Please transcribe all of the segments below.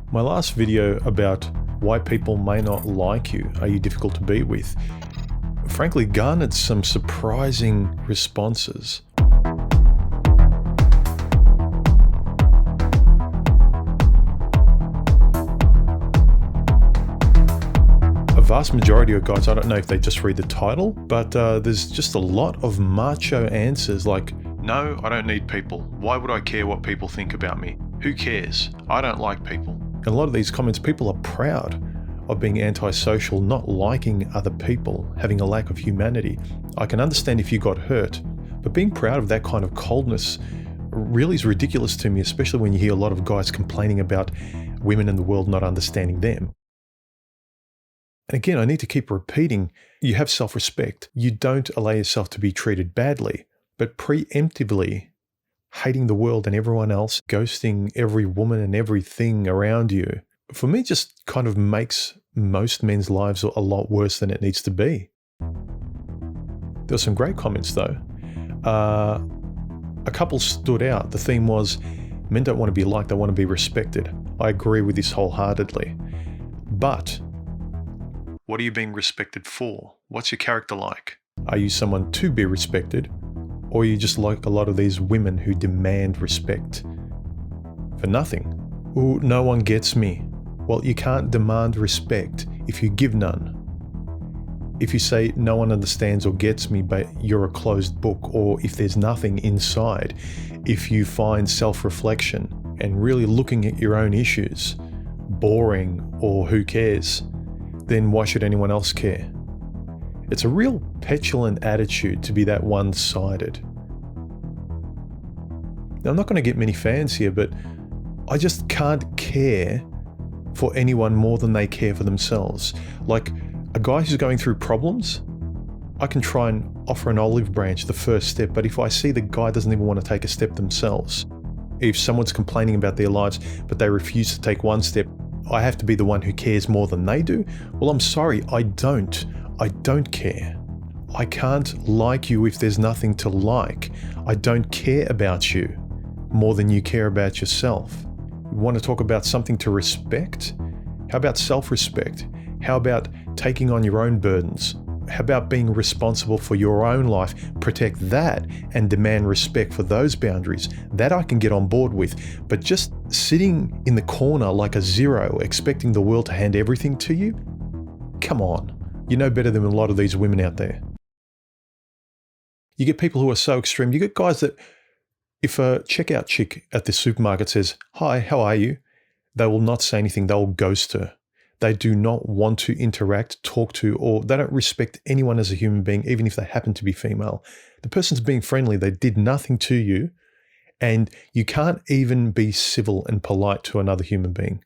My last video about why people may not like you, are you difficult to be with, frankly garnered some surprising responses. A vast majority of guys, I don't know if they just read the title, but there's just a lot of macho answers like, no, I don't need people. Why would I care what people think about me? Who cares? I don't like people. And a lot of these comments, people are proud of being antisocial, not liking other people, having a lack of humanity. I can understand if you got hurt, but being proud of that kind of coldness really is ridiculous to me, especially when you hear a lot of guys complaining about women in the world not understanding them. And again, I need to keep repeating, you have self-respect. You don't allow yourself to be treated badly, but preemptively hating the world and everyone else, ghosting every woman and everything around you, for me just kind of makes most men's lives a lot worse than it needs to be. There were some great comments though. A couple stood out. The theme was, men don't want to be liked, they want to be respected. I agree with this wholeheartedly. But what are you being respected for? What's your character like? Are you someone to be respected? Or are you just like a lot of these women who demand respect for nothing? Ooh, no one gets me. Well, you can't demand respect if you give none. If you say no one understands or gets me, but you're a closed book, or if there's nothing inside, if you find self-reflection and really looking at your own issues boring or who cares, then why should anyone else care? It's a real petulant attitude to be that one-sided. Now, I'm not going to get many fans here, but I just can't care for anyone more than they care for themselves. Like a guy who's going through problems, I can try and offer an olive branch, the first step, but if I see the guy doesn't even want to take a step themselves, if someone's complaining about their lives, but they refuse to take one step, I have to be the one who cares more than they do? Well, I'm sorry, I don't care. I can't like you if there's nothing to like. I don't care about you more than you care about yourself. You want to talk about something to respect? How about self-respect? How about taking on your own burdens? How about being responsible for your own life? Protect that and demand respect for those boundaries. That I can get on board with. But just sitting in the corner like a zero, expecting the world to hand everything to you? Come on. You know better than a lot of these women out there. You get people who are so extreme. You get guys that if a checkout chick at the supermarket says, "Hi, how are you?" they will not say anything. They'll ghost her. They do not want to interact, talk to, or they don't respect anyone as a human being, even if they happen to be female. The person's being friendly. They did nothing to you, and you can't even be civil and polite to another human being.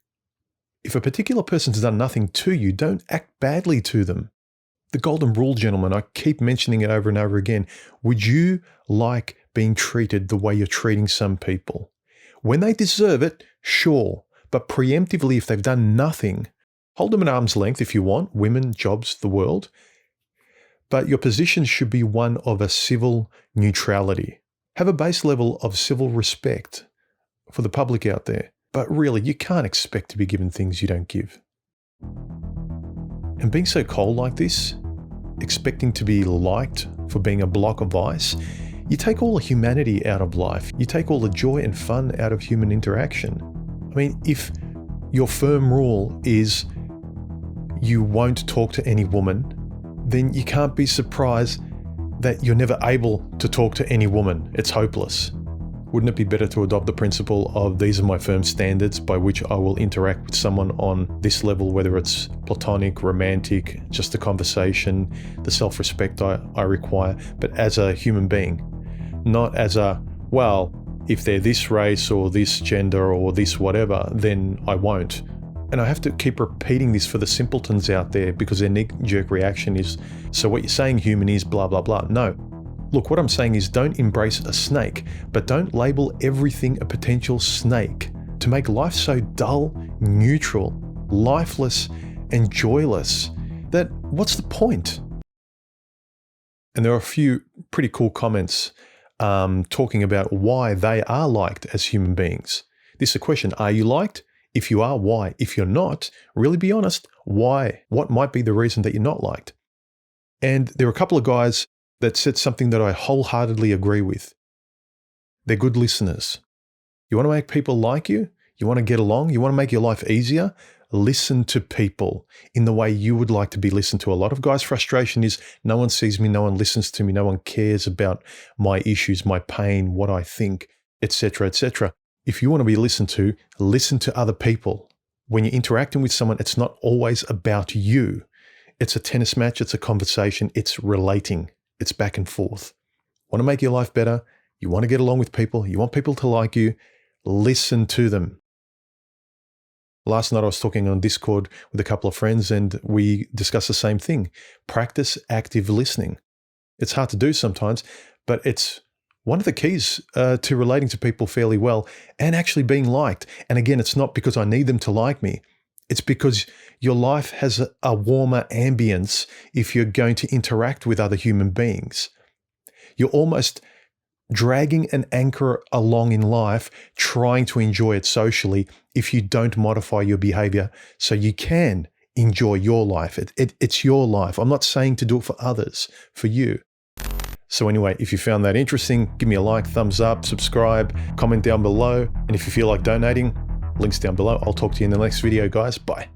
If a particular person's done nothing to you, don't act badly to them. The golden rule, gentlemen, I keep mentioning it over and over again. Would you like being treated the way you're treating some people? When they deserve it, sure. But preemptively, if they've done nothing, hold them at arm's length if you want, women, jobs, the world. But your position should be one of a civil neutrality. Have a base level of civil respect for the public out there. But really, you can't expect to be given things you don't give. And being so cold like this, expecting to be liked for being a block of ice, you take all the humanity out of life. You take all the joy and fun out of human interaction. I mean, if your firm rule is you won't talk to any woman, then you can't be surprised that you're never able to talk to any woman. It's hopeless. Wouldn't it be better to adopt the principle of these are my firm standards by which I will interact with someone on this level, whether it's platonic, romantic, just a conversation, the self-respect I require, but as a human being, not as a, well, if they're this race or this gender or this whatever, then I won't. And I have to keep repeating this for the simpletons out there because their knee-jerk reaction is, so what you're saying, human, is blah, blah, blah. No. Look, what I'm saying is don't embrace a snake, but don't label everything a potential snake to make life so dull, neutral, lifeless, and joyless that what's the point? And there are a few pretty cool comments talking about why they are liked as human beings. This is a question, are you liked? If you are, why? If you're not, really be honest, why? What might be the reason that you're not liked? And there are a couple of guys that said something that I wholeheartedly agree with. They're good listeners. You want to make people like you? You want to get along? You want to make your life easier? Listen to people in the way you would like to be listened to. A lot of guys' frustration is no one sees me, no one listens to me, no one cares about my issues, my pain, what I think, etc., etc. If you want to be listened to, listen to other people. When you're interacting with someone, it's not always about you. It's a tennis match, it's a conversation, it's relating, it's back and forth. Want to make your life better? You want to get along with people? You want people to like you? Listen to them. Last night I was talking on Discord with a couple of friends and we discussed the same thing. Practice active listening. It's hard to do sometimes, but it's one of the keys to relating to people fairly well and actually being liked. And again, it's not because I need them to like me. It's because your life has a warmer ambience if you're going to interact with other human beings. You're almost dragging an anchor along in life, trying to enjoy it socially if you don't modify your behavior so you can enjoy your life. It's your life. I'm not saying to do it for others, for you. So anyway, if you found that interesting, give me a like, thumbs up, subscribe, comment down below. And if you feel like donating, links down below. I'll talk to you in the next video, guys. Bye.